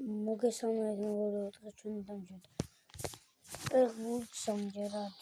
მოგესალმებით მეგობრებო, დღეს ჩვენი დამჯერდა პერგულ სამჯერად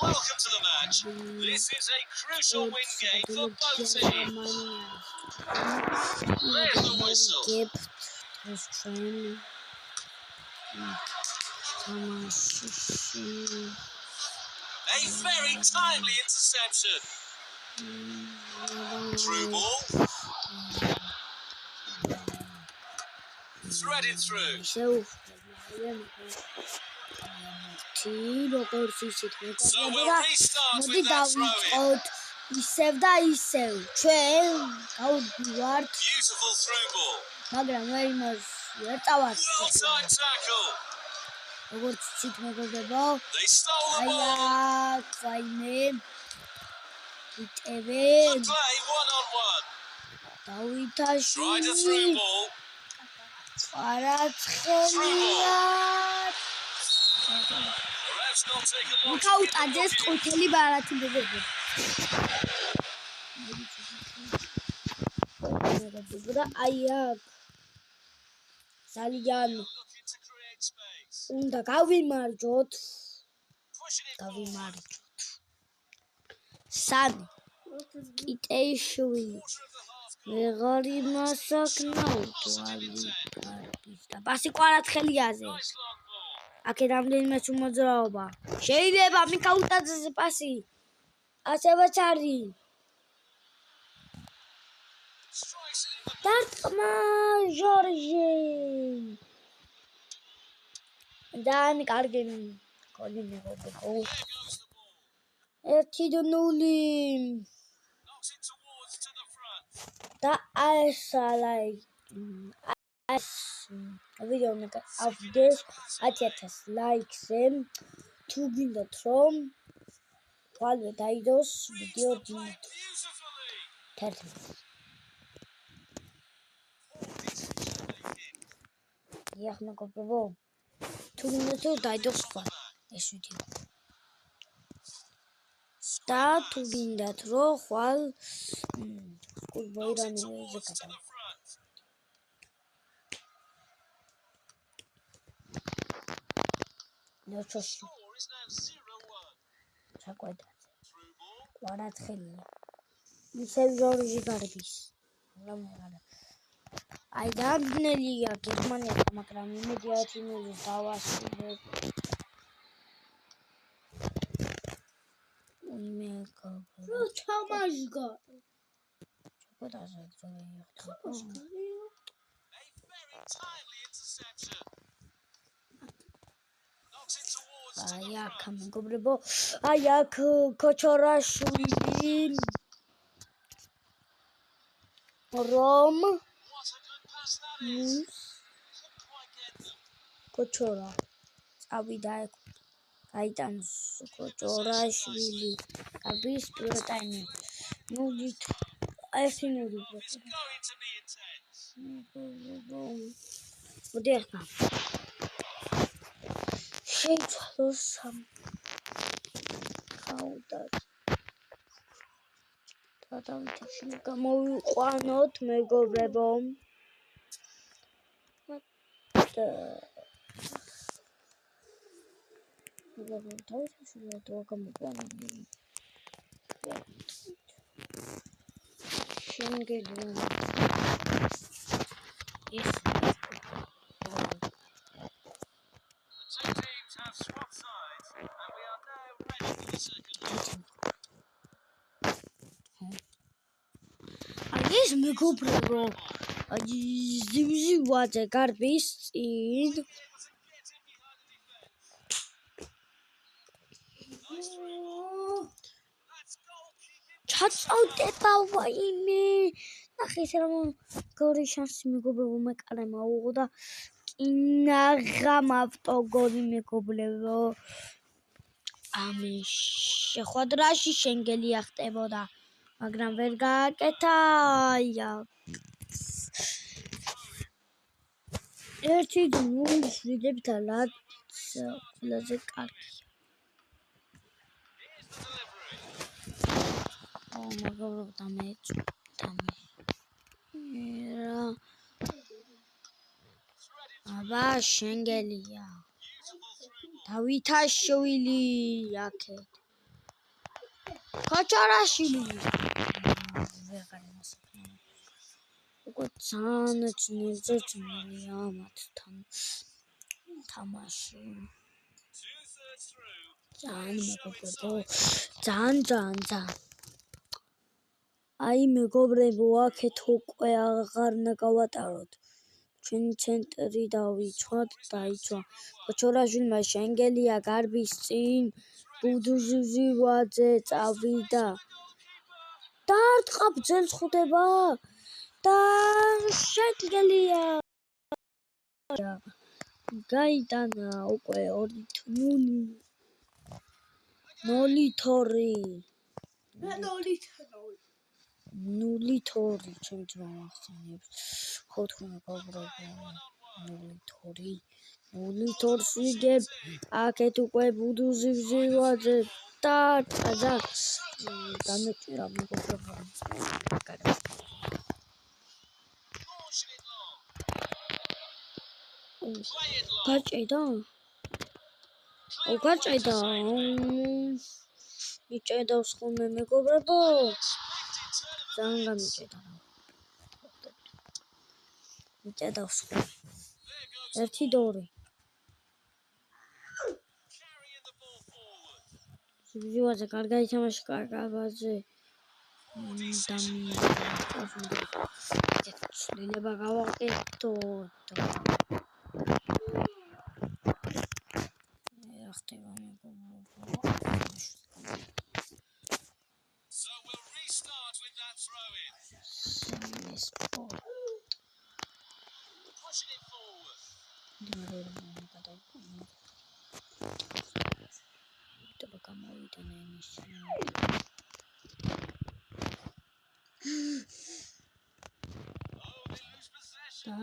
Welcome to the match. This is a crucial win game for both teams. There's the whistle. A very timely interception. Through ball. Threaded through. So we'll restart with that throw-in. Beautiful through ball. Well-timed tackle. They stole the ball. Good play, one-on-one. Tried a through ball. Through ball. Ref's not taken long to get the looking to create space. Pushing it forward. Nice long ball. აქედამდე მოძრაობა შეიძლება მიკაუტაძეზე პასი ასევე ჩარი Strikes it in the დარტყმა ჟორჟი და კარგი გოლი მეგობრებო There goes the ball. 1-0 Knocks it towards to the front. და ვიდეო ავდეს 10,000 ლაიქზე თუ გინდათ რომ თვალე დაიდოს ვიდეო დილით Beautifully. დიახ მეგობრებო თუ გინდათ რომ დაიდოს თვალე ეს ვიდეო და თუ გინდათ რომ ხვალ კულბოირანეზე გადავ ნოჩოში ჩაკვეთა კვარაცხელია ისევ ჟორჟი გარბის აი დამძნელია გერმანია მაგრამ იმედია 1-0 დავასრულებ მეგობრებო თამაშგა ჩაკვეთაზე ძორი A very timely interception. Knocks it towards to the აი აქ front. მეგობრებო აი აქ ქოჩორაშვილი რომ What a good pass that is. Couldn't quite get them. ქოჩორა წავიდა ეგ გაიტანს ქოჩორაშვილი კაბის პროტაინი ნულით 1-0 It's going to be intense. მოდი ახლა შეიცვალოს ხაუდად დავთიშინ გამოვიყვანოთ მეგობრებო დავთიშინ თუ გამოვიყვანოთ შენგელი ეს The two teams have swapped sides, and we are now ready for the second half. აი ეს ის მეგობრებო, ზივზივაძე გარბის წინ. ჩაწავდება ვაიმე. ნახე ეს რა გორი შანსი მეგობრებო მეკარემ აუღო და კინაღამ ავტოგოლი მეგობრებო. ამის შეხვედრაში შენგელია ხდებოდა, მაგრამ ვერ გააკეთა. ერთი ნულის ვიდებით რაც ყველაზე კარგია. მეგობრებო აბა შენგელია დავითაშვილი აქეთ ქოჩარაშვილი უკვე ძალიან ძნელია მათთან თამაში. ძალიან მეგობრებო, ძალიან. აი მეგობრებო, აქეთ უკვე აღარ უნდა გავატაროთ. ჩვენი ცენტრი დავიცვათ, დაიცვა. ქოჩორაშვილმა შენგელია გარბის წინ, ბუდუზივაძე წავიდა. დაარტყა ბრძენს ხვდება და შენგელია გაიტანა უკვე 0-2 ჩემ ძმახსენებს ხო თქვენ მეგობრებო 0-2 ვიგებ აქეთ უკვე ბუდუზივაძე დაარტყა და დამეჭირა მეგობრებო გაჭედა მიჭედავს ხოლმე მეგობრებო ძალიან გამიჭედა მიჭედავს ხოლმე 1-2 ზივზივაძე კარგა ითამაშა კარგაბაძე ცვლილება გავაკეთოთ ხდება მეგობრებო. So we'll restart with that throw in. Pushing it forward. They lose possession.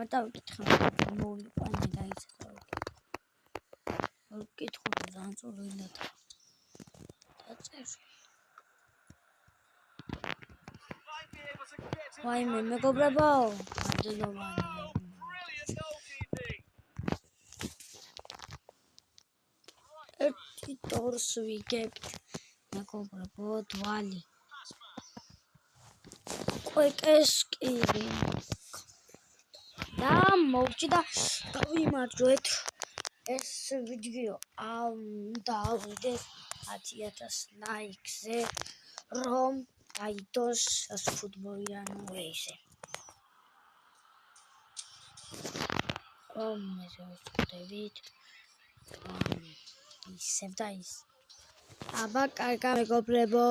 გადავკითხე მოვიყვანე დაიწყო. ვკითხო ძალიან წვრილად. დაწერე. ვაიმე მეგობრებო, მადლობა. Brilliant goalkeeping. 1-2 ვიგებთ მეგობრებო დვალი. კვეკესკირი და მოვჭი და გავიმარჯვეთ ეს ვიდეო დავიდეს 10,000 ლაიქზე რომ დაიდოს ეს ფუტბოლიანი რეისზე რომ მეზევით ისევ და ის აბა კარგა მეგობრებო